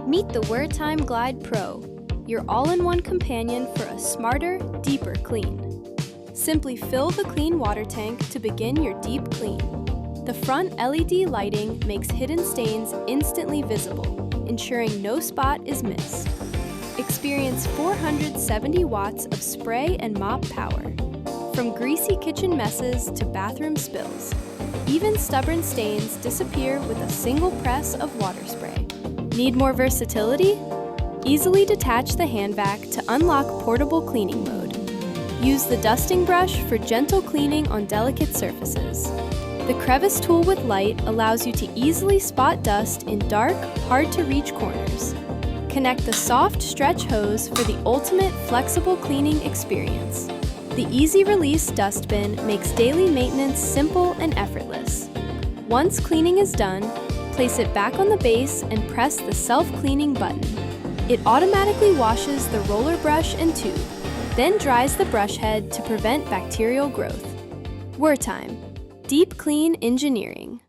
Meet the Wertheim Glide Pro, your all-in-one companion for a smarter, deeper clean. Simply fill the clean water tank to begin your deep clean. The front LED lighting makes hidden stains instantly visible, ensuring no spot is missed. Experience 470 watts of spray and mop power. From greasy kitchen messes to bathroom spills, even stubborn stains disappear with a single press of water spray. Need more versatility? Easily detach the hand vac to unlock portable cleaning mode. Use the dusting brush for gentle cleaning on delicate surfaces. The crevice tool with light allows you to easily spot dust in dark, hard-to-reach corners. Connect the soft stretch hose for the ultimate flexible cleaning experience. The easy-release dustbin makes daily maintenance simple and effortless. Once cleaning is done, place it back on the base and press the self-cleaning button. It automatically washes the roller brush and tube, then dries the brush head to prevent bacterial growth. Wertheim, deep clean engineering.